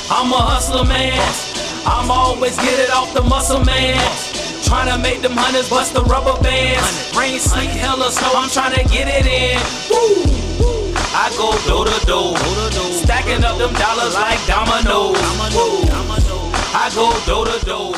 I'm a hustler, man. I'm always get it off the muscle, man. Tryna make them hundreds bust the rubber bands. Rain, sleet, hell or snow, I'm tryna get it in. Woo! I go door to door, stacking up them dollars like dominoes. I go door to door.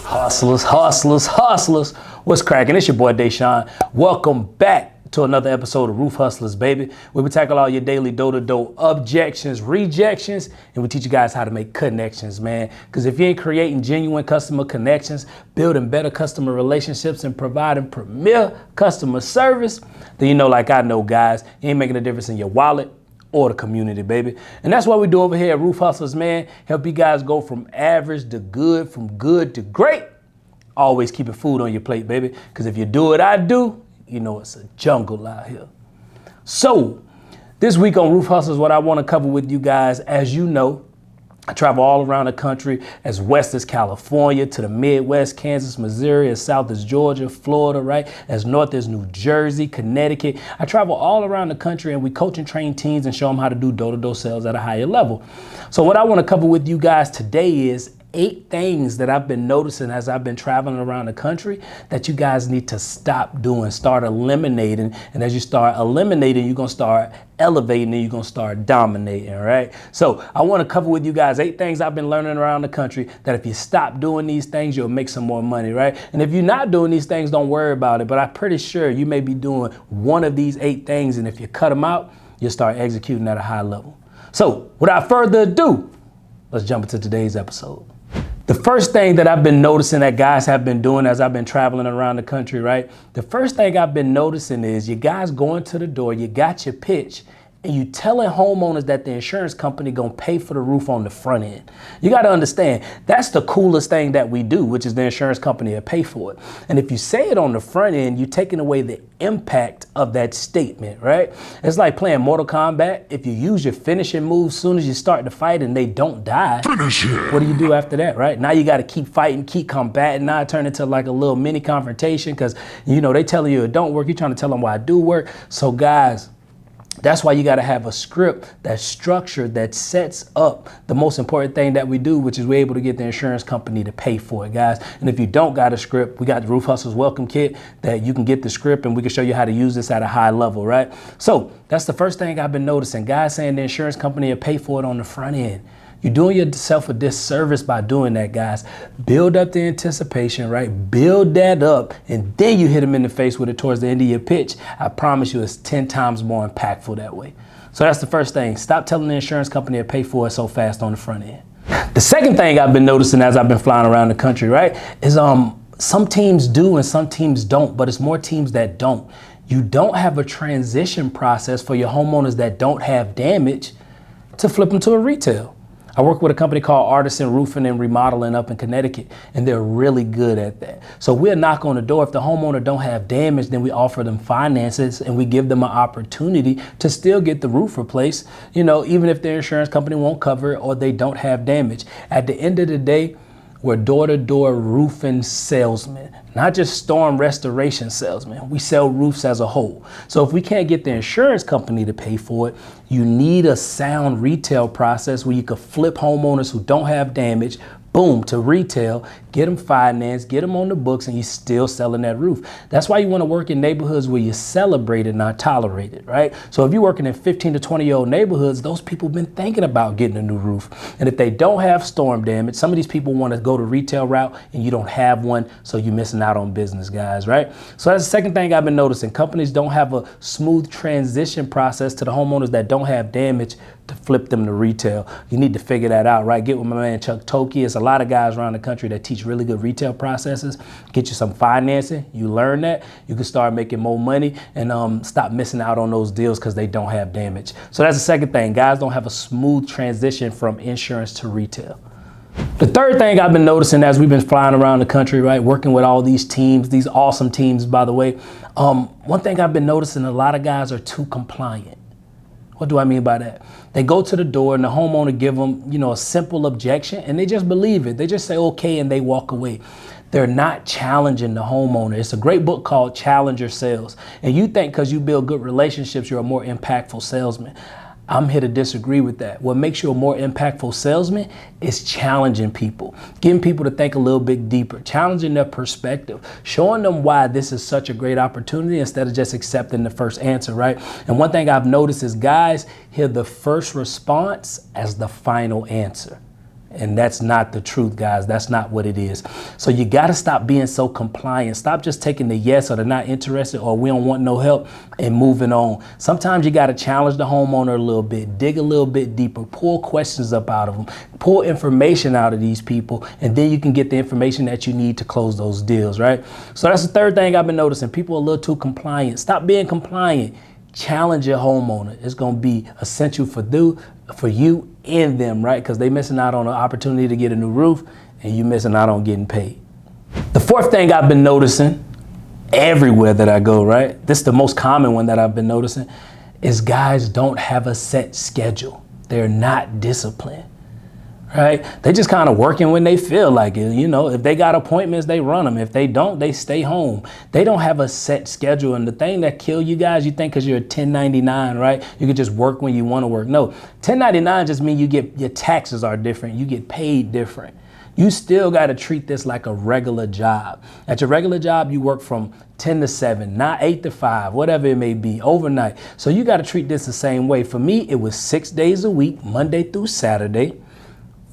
Hustlers, hustlers, hustlers. What's cracking? It's your boy Deshaun. Welcome back to another episode of Roof Hustlers, baby, where we tackle all your daily door-to-door objections, rejections, and we teach you guys how to make connections, man. Because if you ain't creating genuine customer connections, building better customer relationships, and providing premier customer service, then you know, like I know, guys, you ain't making a difference in your wallet or the community, baby. And that's what we do over here at Roof Hustlers, man. Help you guys go from average to good, from good to great. Always keeping food on your plate, baby. Because if you do what I do, you know it's a jungle out here. So this week on Roof Hustlers, what I want to cover with you guys, as you know, I travel all around the country, as west as California, to the Midwest, Kansas, Missouri, as south as Georgia, Florida, right? As north as New Jersey, Connecticut. I travel all around the country and we coach and train teams and show them how to do door-to-door sales at a higher level. So what I want to cover with you guys today is 8 things that I've been noticing as I've been traveling around the country that you guys need to stop doing, start eliminating. And as you start eliminating, you're going to start elevating and you're going to start dominating, right? So I want to cover with you guys 8 things I've been learning around the country that if you stop doing these things, you'll make some more money, right? And if you're not doing these things, don't worry about it. But I'm pretty sure you may be doing one of these 8 things. And if you cut them out, you'll start executing at a high level. So without further ado, let's jump into today's episode. The first thing that I've been noticing that guys have been doing as I've been traveling around the country, right? The first thing I've been noticing is you guys going to the door, you got your pitch, and you telling homeowners that the insurance company gonna pay for the roof on the front end. You gotta understand, that's the coolest thing that we do, which is the insurance company will pay for it. And if you say it on the front end, you're taking away the impact of that statement, right? It's like playing Mortal Kombat. If you use your finishing move as soon as you start the fight and they don't die, what do you do after that, right? Now you gotta keep fighting, keep combating. Now it turned into like a little mini confrontation because, you know, they telling you it don't work. You're trying to tell them why it do work. So guys, that's why you got to have a script that's structured, that sets up the most important thing that we do, which is we're able to get the insurance company to pay for it, guys. And if you don't got a script, we got the Roof Hustlers Welcome Kit that you can get the script and we can show you how to use this at a high level, right? So that's the first thing I've been noticing. Guys saying the insurance company will pay for it on the front end. You're doing yourself a disservice by doing that, guys. Build up the anticipation, right? Build that up, and then you hit them in the face with it towards the end of your pitch. I promise you it's 10 times more impactful that way. So that's the first thing. Stop telling the insurance company to pay for it so fast on the front end. The second thing I've been noticing as I've been flying around the country, right, is some teams do and some teams don't, but it's more teams that don't. You don't have a transition process for your homeowners that don't have damage to flip them to a retail. I work with a company called Artisan Roofing and Remodeling up in Connecticut, and they're really good at that. So we'll knock on the door. If the homeowner don't have damage, then we offer them finances and we give them an opportunity to still get the roof replaced, you know, even if their insurance company won't cover it or they don't have damage. At the end of the day, we're door-to-door roofing salesmen, not just storm restoration salesmen. We sell roofs as a whole. So if we can't get the insurance company to pay for it, you need a sound retail process where you can flip homeowners who don't have damage, boom, to retail, get them financed, get them on the books, and you're still selling that roof. That's why you want to work in neighborhoods where you celebrate it, not tolerate it, right? So if you're working in 15 to 20-year-old neighborhoods, those people have been thinking about getting a new roof. And if they don't have storm damage, some of these people want to go the retail route and you don't have one, so you're missing out on business, guys, right? So that's the second thing I've been noticing. Companies don't have a smooth transition process to the homeowners that don't have damage to flip them to retail. You need to figure that out, right? Get with my man Chuck Toki. It's a lot of guys around the country that teach really good retail processes. Get you some financing. You learn that. You can start making more money and stop missing out on those deals because they don't have damage. So that's the second thing. Guys don't have a smooth transition from insurance to retail. The third thing I've been noticing as we've been flying around the country, right, working with all these teams, these awesome teams, by the way, one thing I've been noticing, a lot of guys are too compliant. What do I mean by that? They go to the door and the homeowner give them, you know, a simple objection and they just believe it. They just say, okay, and they walk away. They're not challenging the homeowner. It's a great book called Challenger Sales. And you think because you build good relationships, you're a more impactful salesman. I'm here to disagree with that. What makes you a more impactful salesman is challenging people, getting people to think a little bit deeper, challenging their perspective, showing them why this is such a great opportunity instead of just accepting the first answer, right? And one thing I've noticed is guys hear the first response as the final answer. And that's not the truth, guys. That's not what it is. So you got to stop being so compliant. Stop just taking the yes or the not interested or we don't want no help and moving on. Sometimes you got to challenge the homeowner a little bit, dig a little bit deeper, pull questions up out of them, pull information out of these people, and then you can get the information that you need to close those deals, right? So that's the third thing I've been noticing. People are a little too compliant. Stop being compliant. Challenge your homeowner. It's going to be essential for you and them, right? Because they missing out on an opportunity to get a new roof and you missing out on getting paid. The fourth thing I've been noticing everywhere that I go, right? This is the most common one that I've been noticing is guys don't have a set schedule. They're not disciplined, right? They just kind of working when they feel like it. You know, if they got appointments, they run them. If they don't, they stay home. They don't have a set schedule. And the thing that kill you guys, you think because you're a 1099, right? You can just work when you want to work. No, 1099 just means your taxes are different. You get paid different. You still got to treat this like a regular job. At your regular job, you work from 10 to 7, not 8 to 5, whatever it may be, overnight. So you got to treat this the same way. For me, it was 6 days a week, Monday through Saturday.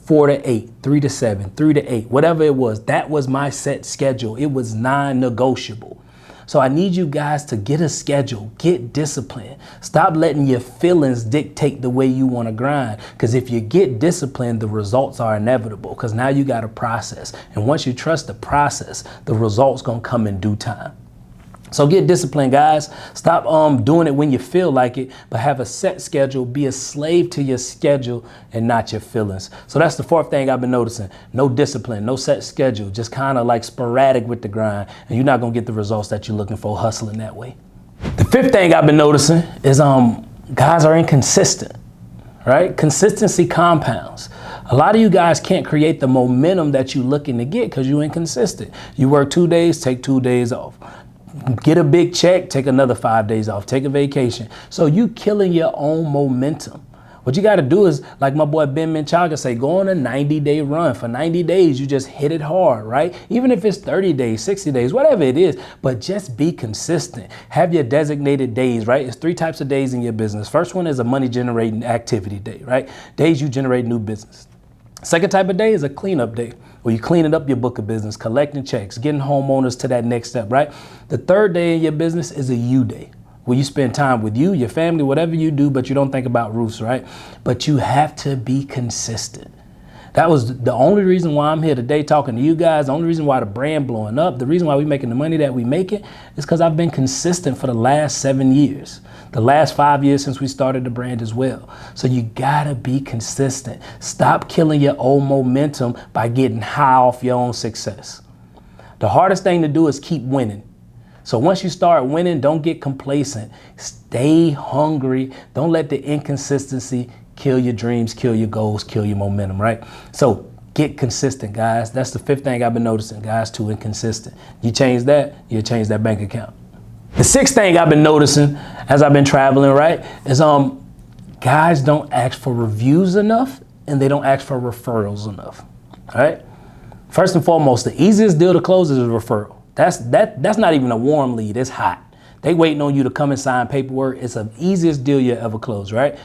4 to 8, 3 to 7, 3 to 8, whatever it was, that was my set schedule. It was non-negotiable. So I need you guys to get a schedule, get disciplined. Stop letting your feelings dictate the way you want to grind. Because if you get disciplined, the results are inevitable because now you got a process. And once you trust the process, the results going to come in due time. So get disciplined, guys. Stop doing it when you feel like it, but have a set schedule. Be a slave to your schedule and not your feelings. So that's the fourth thing I've been noticing. No discipline, no set schedule, just kind of like sporadic with the grind, and you're not gonna get the results that you're looking for hustling that way. The fifth thing I've been noticing is guys are inconsistent, right? Consistency compounds. A lot of you guys can't create the momentum that you're looking to get because you're inconsistent. You work 2 days, take 2 days off. Get a big check, take another 5 days off, take a vacation. So you killing your own momentum. What you got to do is, like my boy Ben Menchaga say, go on a 90-day run. For 90 days, you just hit it hard, right? Even if it's 30 days, 60 days, whatever it is, but just be consistent. Have your designated days, right? It's 3 types of days in your business. First one is a money generating activity day, right? Days you generate new business. Second type of day is a cleanup day, where you're cleaning up your book of business, collecting checks, getting homeowners to that next step, right? The third day in your business is a you day, where you spend time with you, your family, whatever you do, but you don't think about roofs, right? But you have to be consistent. That was the only reason why I'm here today talking to you guys. The only reason why the brand blowing up, the reason why we making the money that we making is because I've been consistent for the last 7 years. The last 5 years since we started the brand as well. So you gotta be consistent. Stop killing your own momentum by getting high off your own success. The hardest thing to do is keep winning. So once you start winning, don't get complacent. Stay hungry. Don't let the inconsistency kill your dreams, kill your goals, kill your momentum, right? So get consistent, guys. That's the fifth thing I've been noticing, guys, too inconsistent. You change that, you change that bank account. The sixth thing I've been noticing as I've been traveling, right, is guys don't ask for reviews enough and they don't ask for referrals enough, all right? First and foremost, the easiest deal to close is a referral. That's not even a warm lead, it's hot. They waiting on you to come and sign paperwork. It's the easiest deal you ever close, right?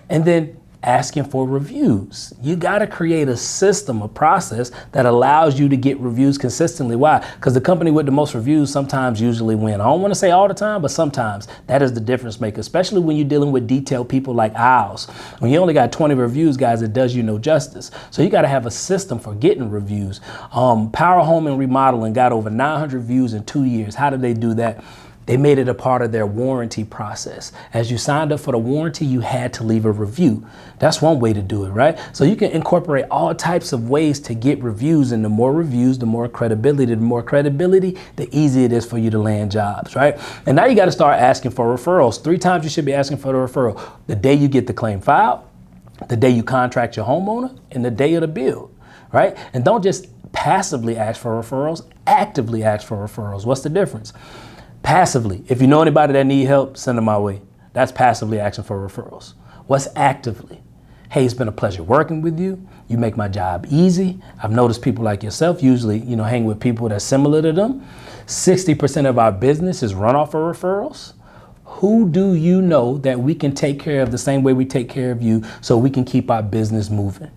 And then asking for reviews. You got to create a system, a process that allows you to get reviews consistently. Why? Because the company with the most reviews sometimes usually win. I don't want to say all the time, but sometimes that is the difference maker, especially when you're dealing with detailed people like ours. When you only got 20 reviews, guys, it does you no justice. So you got to have a system for getting reviews. Power Home and Remodeling got over 900 views in 2 years. How did they do that? They made it a part of their warranty process. As you signed up for the warranty, you had to leave a review. That's one way to do it, right? So you can incorporate all types of ways to get reviews, and the more reviews, the more credibility. The more credibility, the easier it is for you to land jobs, right? And now you got to start asking for referrals. 3 times you should be asking for the referral. The day you get the claim filed, the day you contract your homeowner, and the day of the build, right? And don't just passively ask for referrals, actively ask for referrals. What's the difference? Passively, if you know anybody that need help, send them my way. That's passively asking for referrals. What's actively? Hey, it's been a pleasure working with you. You make my job easy. I've noticed people like yourself usually, hang with people that's similar to them. 60% of our business is run off of referrals. Who do you know that we can take care of the same way we take care of you so we can keep our business moving?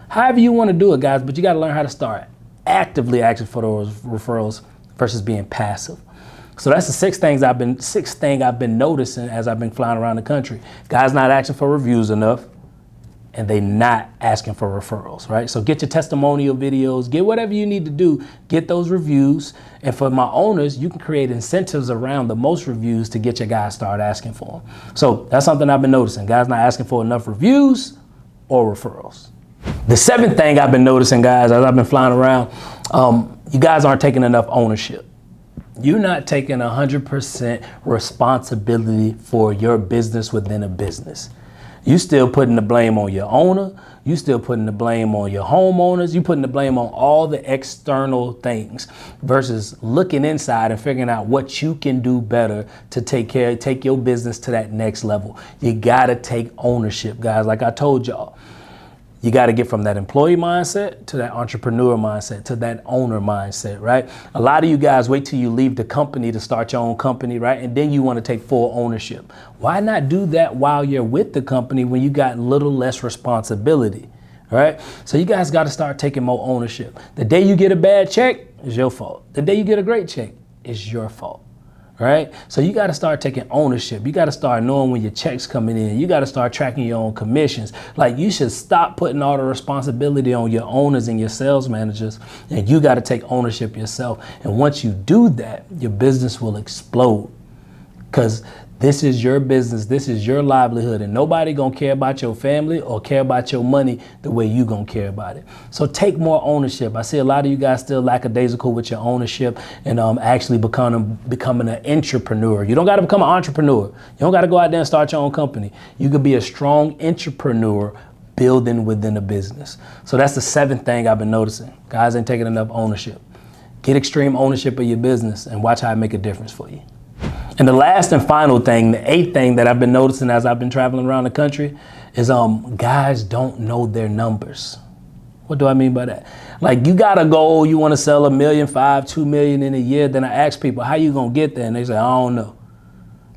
However you want to do it, guys, but you got to learn how to start actively asking for those referrals versus being passive. So that's the sixth thing I've been noticing as I've been flying around the country. Guys not asking for reviews enough, and they not asking for referrals, right? So get your testimonial videos, get whatever you need to do, get those reviews. And for my owners, you can create incentives around the most reviews to get your guys start asking for them. So that's something I've been noticing. Guys not asking for enough reviews or referrals. The seventh thing I've been noticing, guys, as I've been flying around, you guys aren't taking enough ownership. You're not taking 100% responsibility for your business within a business. You still putting the blame on your owner. You still putting the blame on your homeowners. You putting the blame on all the external things versus looking inside and figuring out what you can do better to take your business to that next level. You got to take ownership, guys. Like I told y'all, you got to get from that employee mindset to that entrepreneur mindset to that owner mindset, right? A lot of you guys wait till you leave the company to start your own company, right? And then you want to take full ownership. Why not do that while you're with the company when you got a little less responsibility, right? So you guys got to start taking more ownership. The day you get a bad check is your fault. The day you get a great check is your fault. Right? So you got to start taking ownership. You got to start knowing when your check's coming in. You got to start tracking your own commissions. Like, you should stop putting all the responsibility on your owners and your sales managers, and you got to take ownership yourself. And once you do that, your business will explode, because this is your business. This is your livelihood, and nobody gonna care about your family or care about your money the way you gonna care about it. So take more ownership. I see a lot of you guys still lackadaisical with your ownership and actually becoming an entrepreneur. You don't gotta become an entrepreneur. You don't gotta go out there and start your own company. You could be a strong entrepreneur building within a business. So that's the seventh thing I've been noticing. Guys ain't taking enough ownership. Get extreme ownership of your business and watch how it make a difference for you. And the last and final thing, the eighth thing that I've been noticing as I've been traveling around the country is guys don't know their numbers. What do I mean by that? Like, you got a goal, you want to sell $1.5 million, $2 million in a year. Then I ask people, how you going to get there? And they say, I don't know.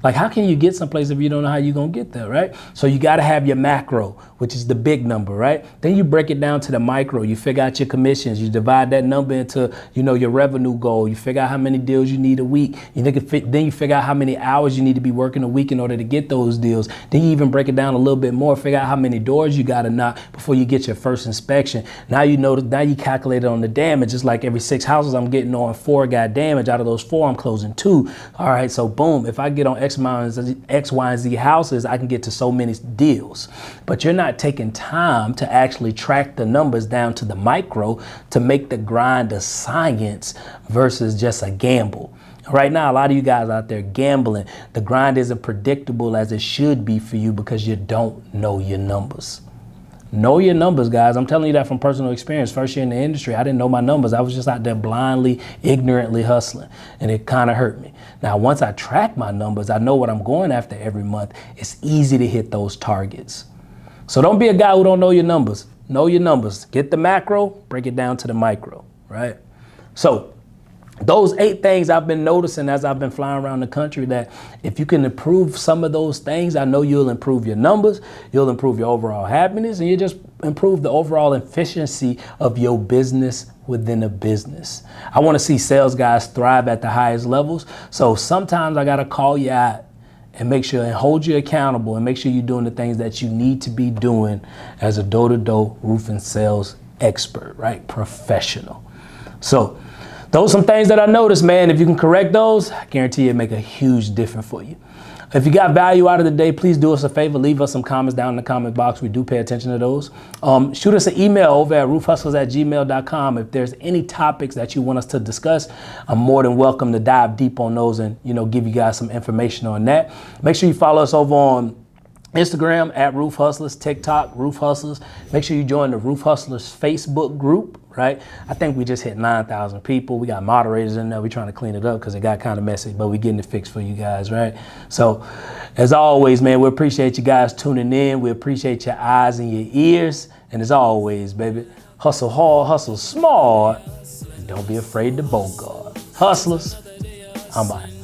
Like, how can you get someplace if you don't know how you're going to get there, right? So you got to have your macro, which is the big number, right? Then you break it down to the micro. You figure out your commissions. You divide that number into, your revenue goal. You figure out how many deals you need a week. Then you figure out how many hours you need to be working a week in order to get those deals. Then you even break it down a little bit more. Figure out how many doors you got to knock before you get your first inspection. Now now you calculate it on the damage. It's like every 6 houses I'm getting on, 4 got damage. Out of those 4, I'm closing 2. All right, so boom, if I get on X, Y, and Z houses, I can get to so many deals. But you're not taking time to actually track the numbers down to the micro to make the grind a science versus just a gamble. Right now, a lot of you guys out there gambling. The grind isn't predictable as it should be for you because you don't know your numbers. Know your numbers, guys. I'm telling you that from personal experience. First year in the industry, I didn't know my numbers. I was just out there blindly, ignorantly hustling, and it kind of hurt me. Now, once I track my numbers, I know what I'm going after every month. It's easy to hit those targets. So don't be a guy who don't know your numbers. Know your numbers. Get the macro, break it down to the micro, right? So those 8 things I've been noticing as I've been flying around the country, that if you can improve some of those things, I know you'll improve your numbers, you'll improve your overall happiness, and you just improve the overall efficiency of your business within a business. I want to see sales guys thrive at the highest levels. So sometimes I got to call you out and make sure and hold you accountable and make sure you're doing the things that you need to be doing as a door-to-door roofing sales expert, right? Professional. So those are some things that I noticed, man. If you can correct those, I guarantee it make a huge difference for you. If you got value out of the day, please do us a favor. Leave us some comments down in the comment box. We do pay attention to those. Shoot us an email over at roofhustlers@gmail.com. If there's any topics that you want us to discuss, I'm more than welcome to dive deep on those and, give you guys some information on that. Make sure you follow us over on Instagram at Roof Hustlers, TikTok, Roof Hustlers. Make sure you join the Roof Hustlers Facebook group, right? I think we just hit 9,000 people. We got moderators in there. We're trying to clean it up because it got kind of messy, but we're getting it fixed for you guys, right? So as always, man, we appreciate you guys tuning in. We appreciate your eyes and your ears. And as always, baby, hustle hard, hustle smart, and don't be afraid to bogart. Hustlers, I'm out.